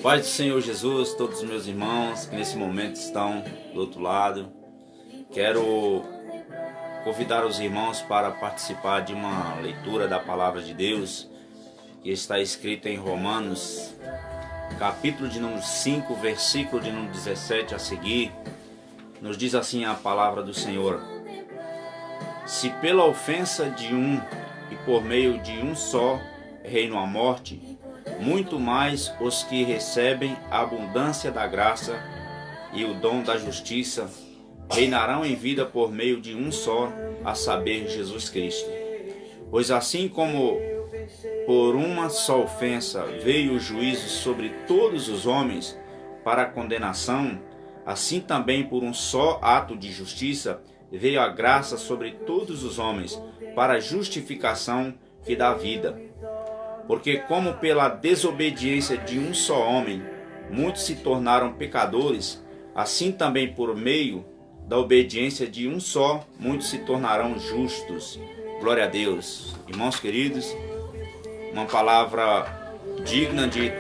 Paz do Senhor Jesus, todos os meus irmãos que nesse momento estão do outro lado. Quero convidar os irmãos para participar de uma leitura da Palavra de Deus que está escrita em Romanos, capítulo de número 5, versículo de número 17 a seguir. Nos diz assim a Palavra do Senhor: se pela ofensa de um e por meio de um só reino a morte, muito mais os que recebem a abundância da graça e o dom da justiça reinarão em vida por meio de um só, a saber, Jesus Cristo. Pois assim como por uma só ofensa veio o juízo sobre todos os homens para a condenação, assim também por um só ato de justiça veio a graça sobre todos os homens para a justificação que dá vida. Porque como pela desobediência de um só homem muitos se tornaram pecadores, assim também por meio da obediência de um só muitos se tornarão justos. Glória a Deus. Irmãos queridos, uma palavra digna de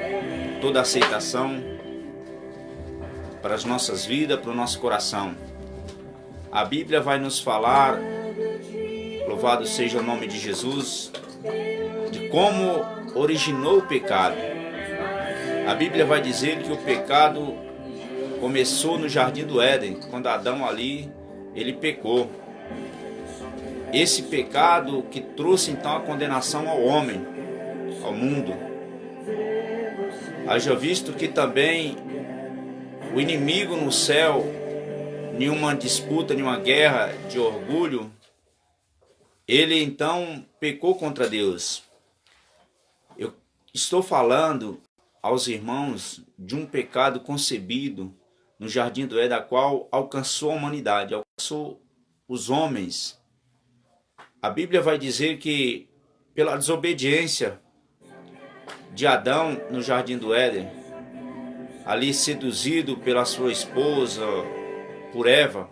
toda aceitação para as nossas vidas, para o nosso coração. A Bíblia vai nos falar, louvado seja o nome de Jesus, de como originou o pecado. A Bíblia vai dizer que o pecado começou no Jardim do Éden, quando Adão ali, ele pecou. Esse pecado que trouxe então a condenação ao homem, ao mundo. Haja visto que também o inimigo no céu, nenhuma disputa, nenhuma guerra de orgulho, ele então pecou contra Deus. Eu estou falando aos irmãos de um pecado concebido no Jardim do Éden, a qual alcançou a humanidade, alcançou os homens. A Bíblia vai dizer que pela desobediência de Adão no Jardim do Éden, ali seduzido pela sua esposa, por Eva,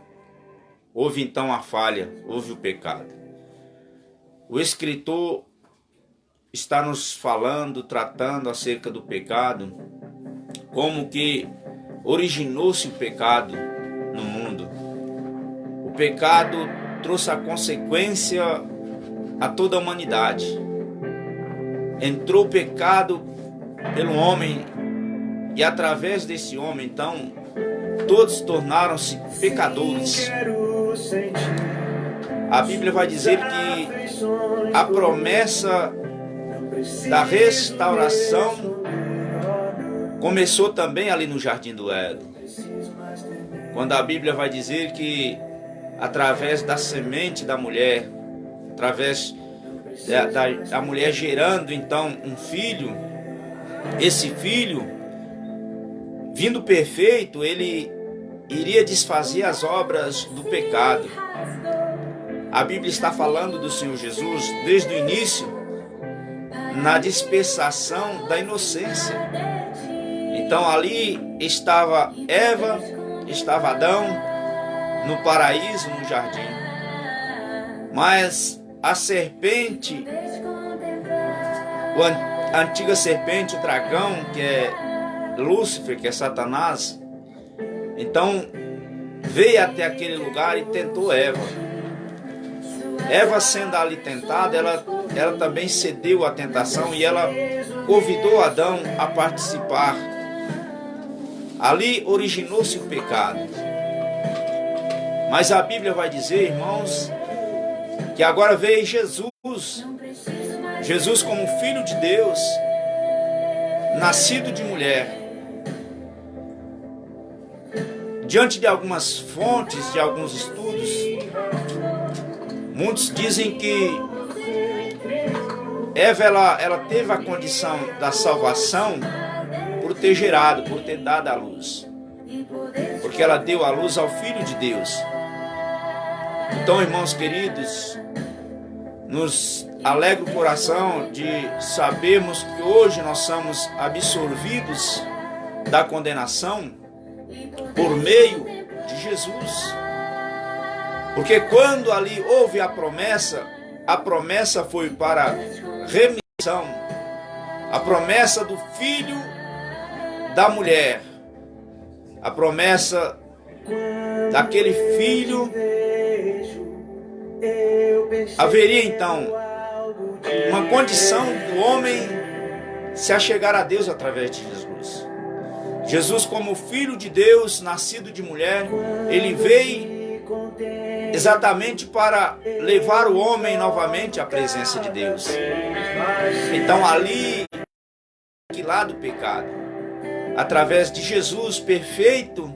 houve então a falha, houve o pecado. O escritor está nos falando, tratando acerca do pecado, como que originou-se o pecado no mundo. O pecado trouxe a consequência a toda a humanidade. Entrou o pecado pelo homem e através desse homem, então, todos tornaram-se pecadores. A Bíblia vai dizer que a promessa da restauração começou também ali no Jardim do Éden. Quando a Bíblia vai dizer que através da semente da mulher, através da mulher gerando então um filho, esse filho, vindo perfeito, ele iria desfazer as obras do pecado. A Bíblia está falando do Senhor Jesus desde o início, na dispensação da inocência. Então ali estava Eva, estava Adão, no paraíso, no jardim. Mas a serpente, a antiga serpente, o dragão, que é Lúcifer, que é Satanás, então veio até aquele lugar e tentou Eva. Eva, sendo ali tentada, ela também cedeu à tentação e ela convidou Adão a participar. Ali originou-se o pecado. Mas a Bíblia vai dizer, irmãos, que agora veio Jesus. Jesus como Filho de Deus, nascido de mulher. Diante de algumas fontes, de alguns estudos, muitos dizem que Eva ela teve a condição da salvação por ter gerado, por ter dado a luz. Porque ela deu a luz ao Filho de Deus. Então, irmãos queridos, nos alegra o coração de sabermos que hoje nós somos absolvidos da condenação por meio de Jesus. Porque quando ali houve a promessa foi para remissão. A promessa do Filho da mulher, a promessa daquele filho, haveria então uma condição do homem se achegar a Deus através de Jesus. Jesus, como filho de Deus, nascido de mulher, ele veio exatamente para levar o homem novamente à presença de Deus. Então ali, lá do pecado, através de Jesus perfeito,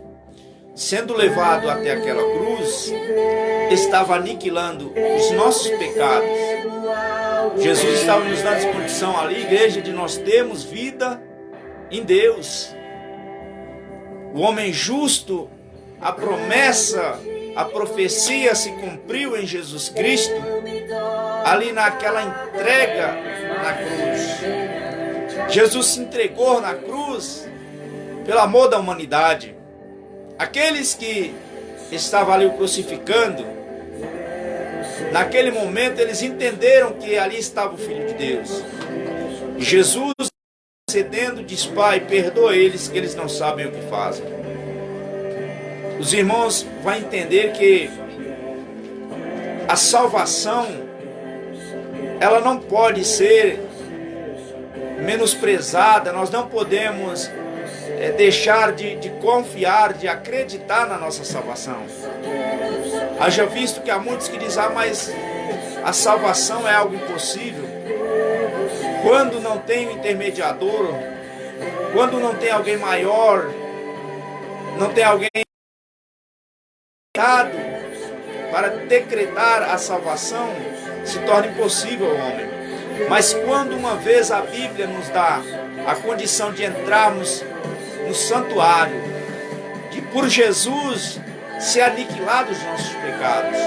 sendo levado até aquela cruz, estava aniquilando os nossos pecados. Jesus estava nos dando condição ali, igreja, de nós termos vida em Deus. O homem justo, a promessa, a profecia se cumpriu em Jesus Cristo, ali naquela entrega na cruz. Jesus se entregou na cruz pelo amor da humanidade. Aqueles que estavam ali o crucificando, naquele momento eles entenderam que ali estava o Filho de Deus. Jesus, cedendo, diz: Pai, perdoa eles, que eles não sabem o que fazem. Os irmãos vão entender que a salvação, ela não pode ser menosprezada. Nós não podemos deixar de confiar, de acreditar na nossa salvação. Haja visto que há muitos que dizem: mas a salvação é algo impossível. Quando não tem um intermediador, quando não tem alguém maior, não tem alguém para decretar a salvação, se torna impossível ao homem. Mas quando uma vez a Bíblia nos dá a condição de entrarmos no santuário, de por Jesus ser aniquilado os nossos pecados,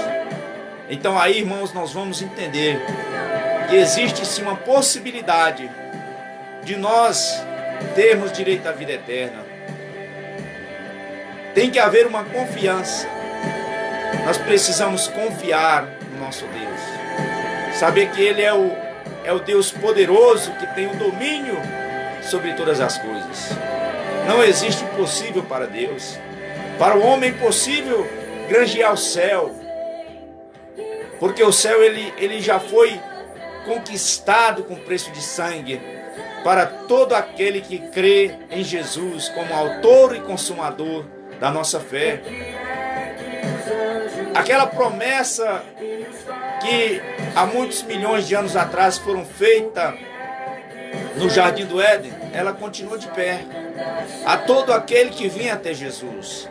então aí, irmãos, nós vamos entender que existe sim uma possibilidade de nós termos direito à vida eterna. Tem que haver uma confiança. Nós precisamos confiar no nosso Deus, saber que Ele é o Deus poderoso, que tem o domínio sobre todas as coisas. Não existe impossível para Deus. Para o homem é impossível granjear o céu, porque o céu ele já foi conquistado com preço de sangue para todo aquele que crê em Jesus como autor e consumador da nossa fé. Aquela promessa que há muitos milhões de anos atrás foram feitas no Jardim do Éden, ela continua de pé a todo aquele que vinha até Jesus,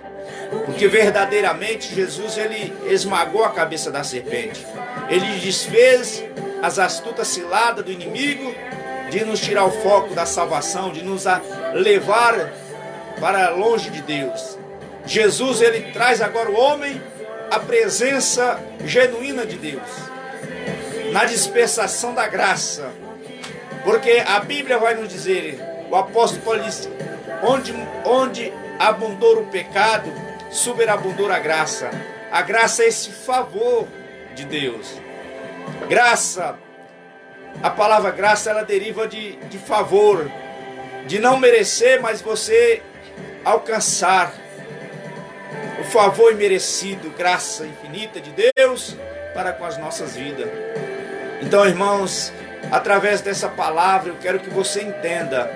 porque verdadeiramente Jesus, ele esmagou a cabeça da serpente, ele desfez as astutas ciladas do inimigo de nos tirar o foco da salvação, de nos levar para longe de Deus. Jesus, ele traz agora o homem à presença genuína de Deus, na dispensação da graça, porque a Bíblia vai nos dizer, o apóstolo Paulo diz: onde abundou o pecado, superabundou a graça. A graça é esse favor de Deus. Graça, a palavra graça, ela deriva de favor, de não merecer, mas você alcançar o favor imerecido, graça infinita de Deus para com as nossas vidas. Então, irmãos, através dessa palavra eu quero que você entenda,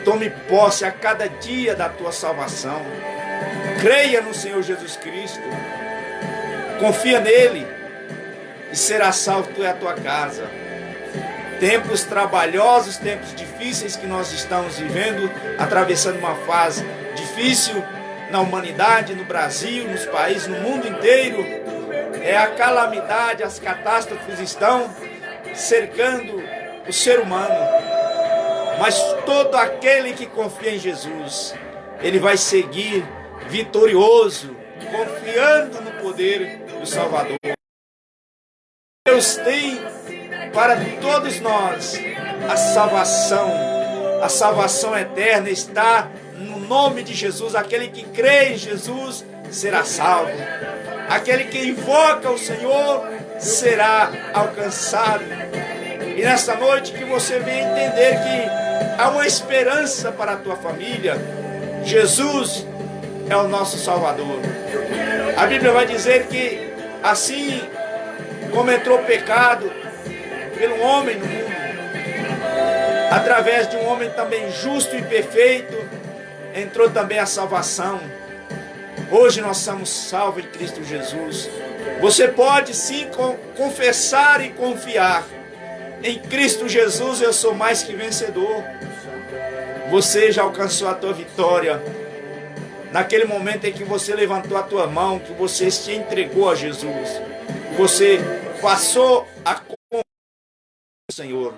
tome posse a cada dia da tua salvação, creia no Senhor Jesus Cristo, confia nele e será salvo tu e a tua casa. Tempos trabalhosos, tempos difíceis que nós estamos vivendo, atravessando uma fase difícil na humanidade, no Brasil, nos países, no mundo inteiro. É a calamidade, as catástrofes estão cercando o ser humano. Mas todo aquele que confia em Jesus, ele vai seguir vitorioso, confiando no poder do Salvador. Deus tem para todos nós a salvação eterna está no nome de Jesus. Aquele que crê em Jesus será salvo. Aquele que invoca o Senhor será alcançado. E nesta noite que você venha entender que há uma esperança para a tua família. Jesus é o nosso Salvador. A Bíblia vai dizer que assim como entrou o pecado pelo homem no mundo, através de um homem também justo e perfeito, entrou também a salvação. Hoje nós somos salvos em Cristo Jesus. Você pode sim confessar e confiar. Em Cristo Jesus eu sou mais que vencedor. Você já alcançou a tua vitória. Naquele momento em que você levantou a tua mão, que você se entregou a Jesus. Você passou a confiar no Senhor.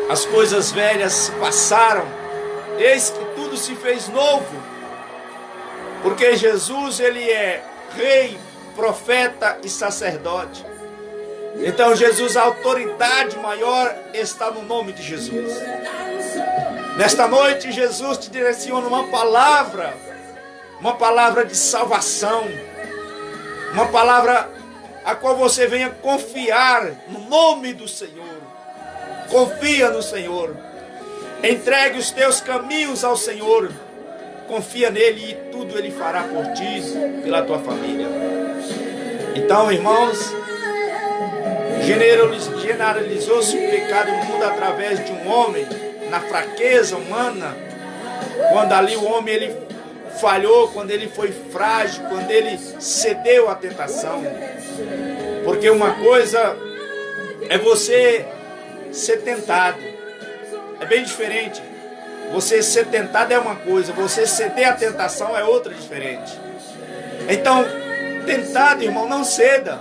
As coisas velhas se passaram. Eis que tudo se fez novo. Porque Jesus, ele é rei, profeta e sacerdote. Então Jesus, a autoridade maior está no nome de Jesus. Nesta noite Jesus te direciona uma palavra de salvação, uma palavra a qual você venha confiar no nome do Senhor. Confia no Senhor, entregue os teus caminhos ao Senhor, confia nele e tudo ele fará por ti, pela tua família. Então, irmãos, generalizou-se o pecado no mundo através de um homem, na fraqueza humana, quando ali o homem ele falhou, quando ele foi frágil, quando ele cedeu à tentação. Porque uma coisa é você ser tentado, é bem diferente. Você ser tentado é uma coisa, você ceder à tentação é outra diferente. Então, tentado, irmão, não ceda.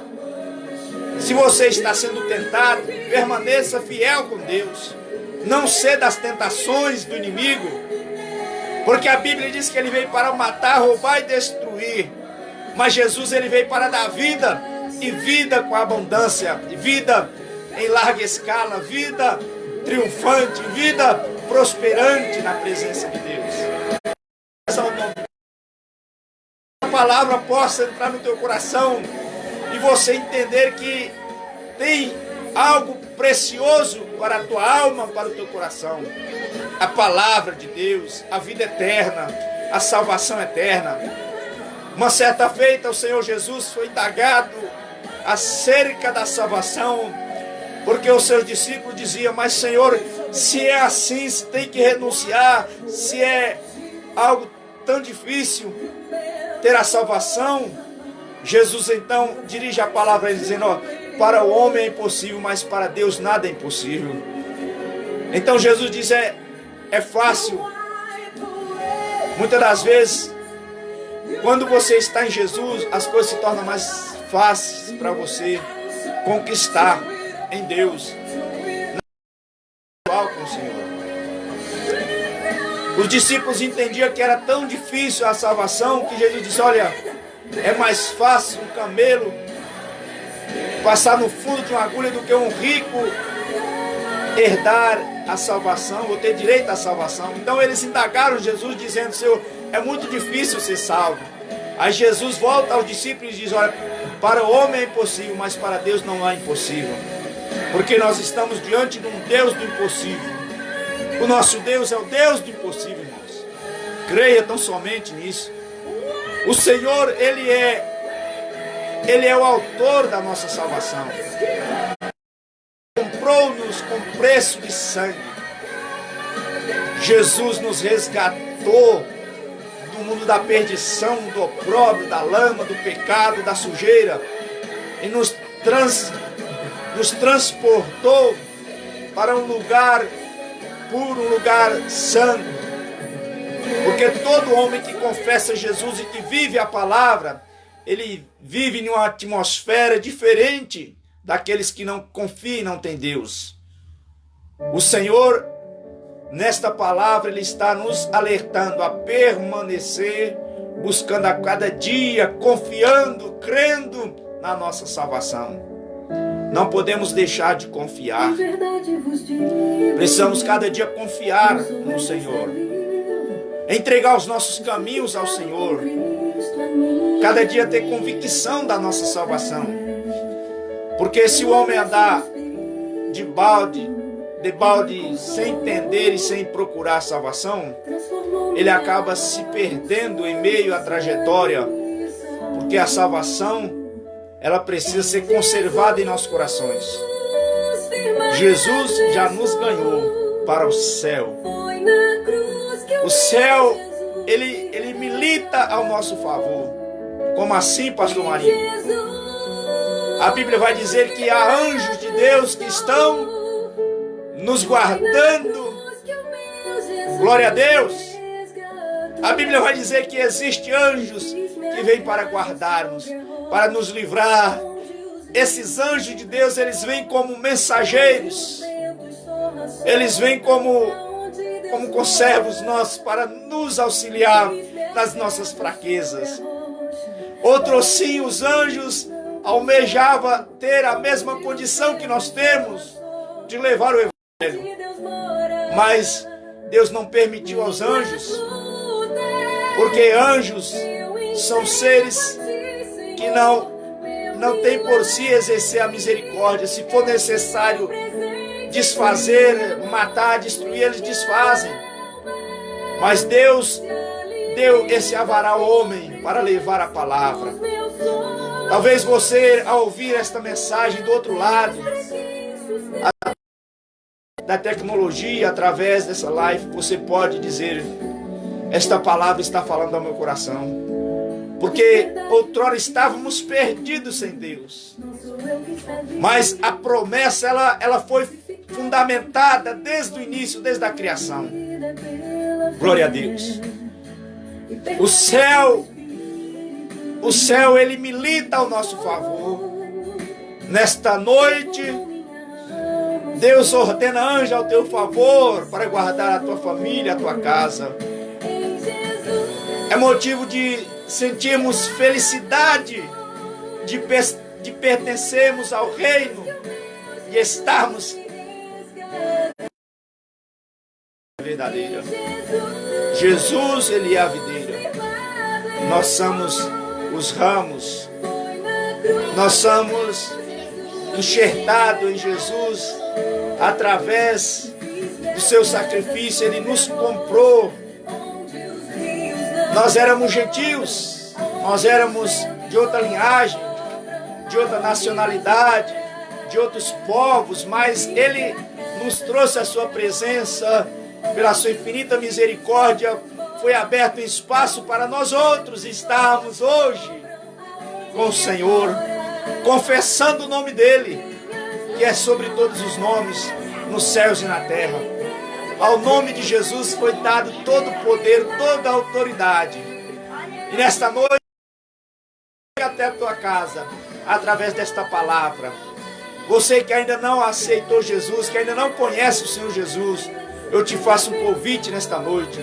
Se você está sendo tentado, permaneça fiel com Deus. Não ceda às tentações do inimigo, porque a Bíblia diz que ele veio para matar, roubar e destruir. Mas Jesus, ele veio para dar vida, e vida com abundância, vida em larga escala, vida triunfante, vida prosperante na presença de Deus. A palavra possa entrar no teu coração e você entender que tem algo precioso para a tua alma, para o teu coração. A palavra de Deus, a vida eterna, a salvação eterna. Uma certa feita o Senhor Jesus foi indagado acerca da salvação, porque os seus discípulos diziam: mas Senhor, se é assim, se tem que renunciar, se é algo tão difícil ter a salvação. Jesus então dirige a palavra a ele dizendo: ó, para o homem é impossível, mas para Deus nada é impossível. Então Jesus diz: é fácil. Muitas das vezes, quando você está em Jesus, as coisas se tornam mais fáceis para você conquistar em Deus, com o Senhor. Os discípulos entendiam que era tão difícil a salvação que Jesus disse: olha, é mais fácil um camelo passar no fundo de uma agulha do que um rico herdar a salvação, ou ter direito à salvação. Então eles indagaram Jesus dizendo: Senhor, é muito difícil ser salvo. Aí Jesus volta aos discípulos e diz: olha, para o homem é impossível, mas para Deus não há impossível. Porque nós estamos diante de um Deus do impossível. O nosso Deus é o Deus do impossível, irmãos. Creia tão somente nisso. O Senhor, Ele é o autor da nossa salvação. Comprou-nos com preço de sangue. Jesus nos resgatou do mundo da perdição, do opróbrio, da lama, do pecado, da sujeira, e nos transportou para um lugar puro, um lugar santo. Porque todo homem que confessa Jesus e que vive a palavra, ele vive em uma atmosfera diferente daqueles que não confiam e não têm Deus. O Senhor, nesta palavra, Ele está nos alertando a permanecer, buscando a cada dia, confiando, crendo na nossa salvação. Não podemos deixar de confiar. Precisamos cada dia confiar no Senhor. Entregar os nossos caminhos ao Senhor. Cada dia ter convicção da nossa salvação. Porque se o homem andar de balde, debalde, sem entender e sem procurar salvação, ele acaba se perdendo em meio à trajetória, porque a salvação, ela precisa ser conservada em nossos corações. Jesus já nos ganhou para o céu. O céu, ele milita ao nosso favor. Como assim, pastor Marinho? A Bíblia vai dizer que há anjos de Deus que estão nos guardando. Glória a Deus. A Bíblia vai dizer que existem anjos que vêm para guardar-nos, para nos livrar. Esses anjos de Deus, eles vêm como mensageiros. Eles vêm como conservos nossos para nos auxiliar nas nossas fraquezas. Outros sim, os anjos almejavam ter a mesma condição que nós temos de levar o Evangelho. Mas Deus não permitiu aos anjos, porque anjos são seres que não têm por si exercer a misericórdia. Se for necessário desfazer, matar, destruir, eles desfazem. Mas Deus deu esse avará ao homem para levar a palavra. Talvez você, ao ouvir esta mensagem do outro lado da tecnologia, através dessa live, você pode dizer: esta palavra está falando ao meu coração. Porque outrora estávamos perdidos sem Deus. Mas a promessa, ela foi fundamentada desde o início, desde a criação. Glória a Deus. O céu, ele milita ao nosso favor. Nesta noite, Deus ordena anjo ao teu favor para guardar a tua família, a tua casa. É motivo de sentirmos felicidade, de pertencermos ao reino, de estarmos verdadeira. Jesus, ele é a videira. Nós somos os ramos. Nós somos enxertados em Jesus através do seu sacrifício. Ele nos comprou. Nós éramos gentios, nós éramos de outra linhagem, de outra nacionalidade, de outros povos, mas Ele nos trouxe a sua presença, pela sua infinita misericórdia, foi aberto espaço para nós outros estarmos hoje com o Senhor, confessando o nome dEle, que é sobre todos os nomes, nos céus e na terra. Ao nome de Jesus foi dado todo o poder, toda a autoridade. E nesta noite, até a tua casa, através desta palavra. Você que ainda não aceitou Jesus, que ainda não conhece o Senhor Jesus, eu te faço um convite nesta noite.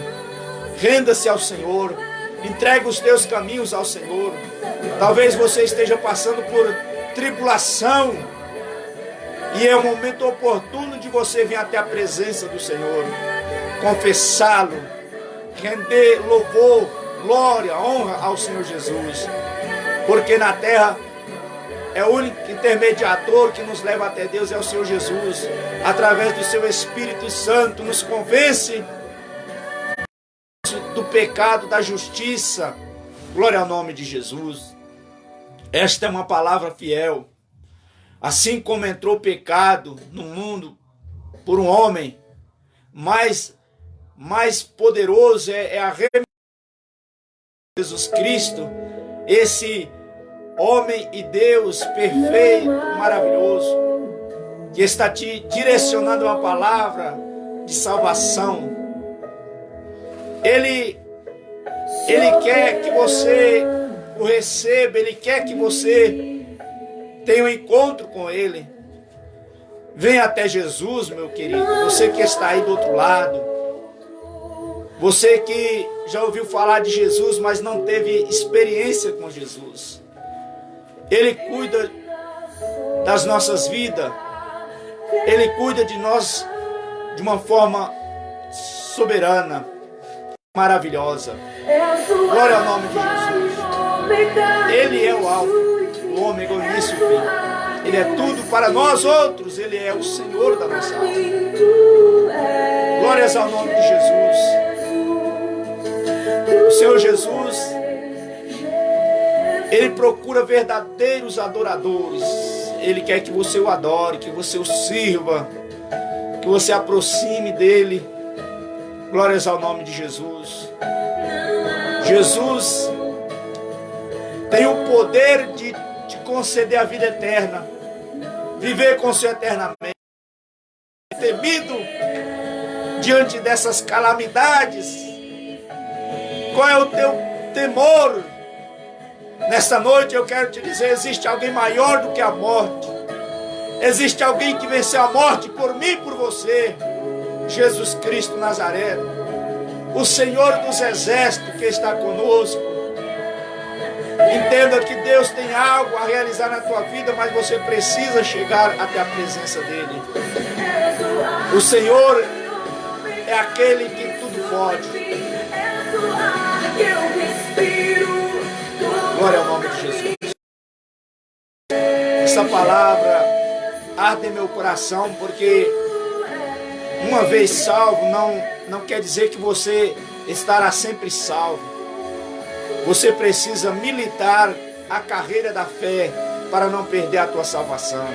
Renda-se ao Senhor, entregue os teus caminhos ao Senhor. Talvez você esteja passando por tribulação, e é o momento oportuno de você vir até a presença do Senhor, confessá-lo, render louvor, glória, honra ao Senhor Jesus. Porque na terra é o único intermediador que nos leva até Deus, é o Senhor Jesus. Através do seu Espírito Santo, nos convence do pecado, da justiça. Glória ao nome de Jesus. Esta é uma palavra fiel. Assim como entrou o pecado no mundo por um homem, mais poderoso é a remissão de Jesus Cristo, esse homem e Deus perfeito, maravilhoso, que está te direcionando uma palavra de salvação. Ele quer que você o receba, Ele quer que você tenha um encontro com Ele. Venha até Jesus, meu querido. Você que está aí do outro lado. Você que já ouviu falar de Jesus, mas não teve experiência com Jesus. Ele cuida das nossas vidas. Ele cuida de nós de uma forma soberana, maravilhosa. Glória ao nome de Jesus. Ele é o alfa, o ômega, o início e o fim. Ele é tudo para nós outros. Ele é o Senhor da nossa alma. Glórias ao nome de Jesus. O Senhor Jesus, Ele procura verdadeiros adoradores. Ele quer que você o adore, que você o sirva, que você aproxime dEle. Glórias ao nome de Jesus. Jesus tem o poder de te conceder a vida eterna, viver com o Senhor eternamente. Temido diante dessas calamidades, qual é o teu temor? Nesta noite eu quero te dizer, existe alguém maior do que a morte. Existe alguém que venceu a morte por mim e por você. Jesus Cristo Nazareno, o Senhor dos exércitos que está conosco. Entenda que Deus tem algo a realizar na tua vida, mas você precisa chegar até a presença dEle. O Senhor é aquele que tudo pode. Glória ao nome de Jesus. Essa palavra arde em meu coração, porque uma vez salvo não quer dizer que você estará sempre salvo. Você precisa militar a carreira da fé para não perder a tua salvação.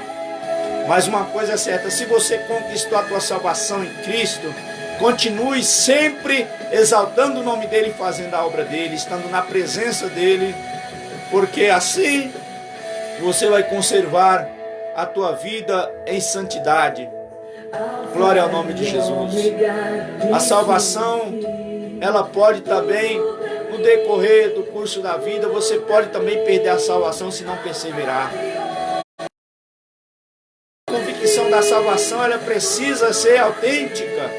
Mas uma coisa é certa, se você conquistou a tua salvação em Cristo, continue sempre exaltando o nome dEle e fazendo a obra dEle, estando na presença dEle, porque assim você vai conservar a tua vida em santidade. Glória ao nome de Jesus. A salvação, ela pode também, no decorrer do curso da vida, você pode também perder a salvação se não perseverar. A convicção da salvação, ela precisa ser autêntica.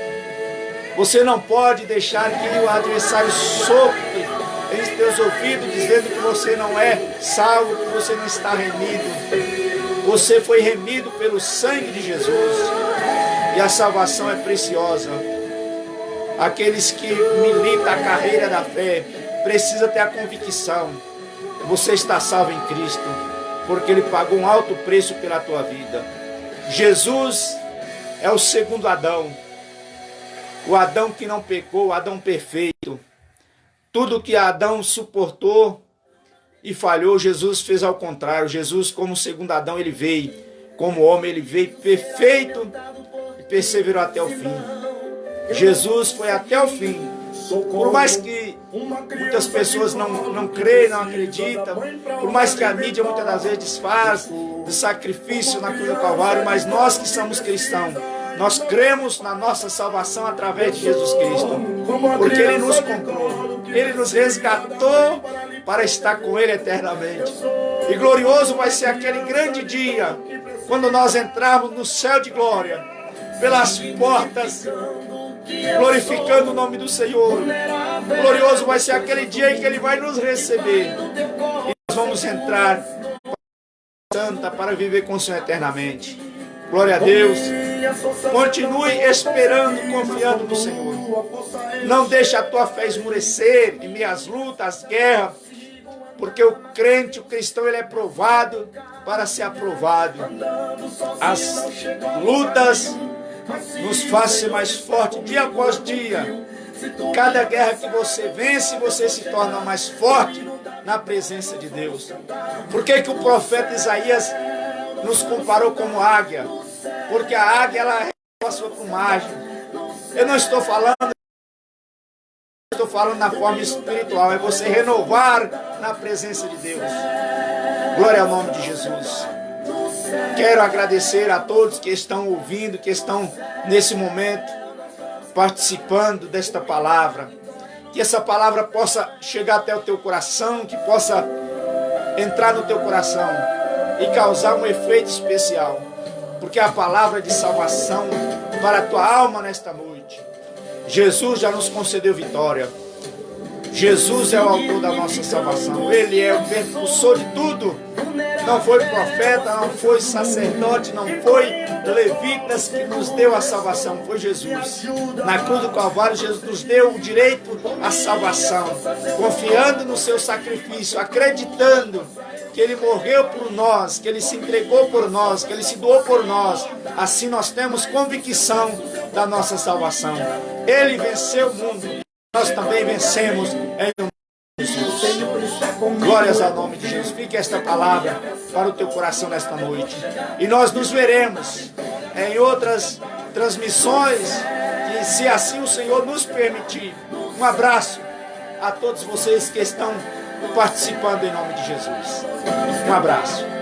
Você não pode deixar que o adversário sopre em teus ouvidos dizendo que você não é salvo, que você não está remido. Você foi remido pelo sangue de Jesus e a salvação é preciosa. Aqueles que militam a carreira da fé precisam ter a convicção: você está salvo em Cristo, porque Ele pagou um alto preço pela tua vida. Jesus é o segundo Adão, o Adão que não pecou, o Adão perfeito. Tudo que Adão suportou e falhou, Jesus fez ao contrário. Jesus, como segundo Adão, ele veio como homem, ele veio perfeito e perseverou até o fim. Jesus foi até o fim. Por mais que muitas pessoas não creem, não acreditam, por mais que a mídia muitas das vezes desfaz do sacrifício na cruz do Calvário, mas nós que somos cristãos, nós cremos na nossa salvação através de Jesus Cristo, porque Ele nos comprou, Ele nos resgatou para estar com Ele eternamente. E glorioso vai ser aquele grande dia, quando nós entrarmos no céu de glória, pelas portas, glorificando o nome do Senhor. Glorioso vai ser aquele dia em que Ele vai nos receber, e nós vamos entrar santa para viver com o Senhor eternamente. Glória a Deus. Continue esperando, confiando no Senhor. Não deixe a tua fé esmurecer em meio às lutas, às guerras, porque o crente, o cristão, ele é provado para ser aprovado. As lutas nos fazem ser mais fortes dia após dia. Cada guerra que você vence, você se torna mais forte na presença de Deus. Por que que o profeta Isaías nos comparou como águia? Porque a águia, ela renova a sua plumagem. Eu não estou falando, estou falando na forma espiritual, é você renovar na presença de Deus. Glória ao nome de Jesus. Quero agradecer a todos que estão ouvindo, que estão nesse momento participando desta palavra. Que essa palavra possa chegar até o teu coração, que possa entrar no teu coração e causar um efeito especial. Porque a palavra de salvação para a tua alma nesta noite. Jesus já nos concedeu vitória. Jesus é o autor da nossa salvação. Ele é o percussor de tudo. não foi profeta, não foi sacerdote, não foi levitas que nos deu a salvação, foi Jesus. Na cruz do Calvário, Jesus nos deu o direito à salvação, confiando no seu sacrifício, acreditando que Ele morreu por nós, que Ele se entregou por nós, que Ele se doou por nós. Assim nós temos convicção da nossa salvação. Ele venceu o mundo, nós também vencemos em nome de Jesus. Glórias ao nome de Jesus. Fique esta palavra para o teu coração nesta noite. E nós nos veremos em outras transmissões, e se assim o Senhor nos permitir. Um abraço a todos vocês que estão participando em nome de Jesus. Um abraço.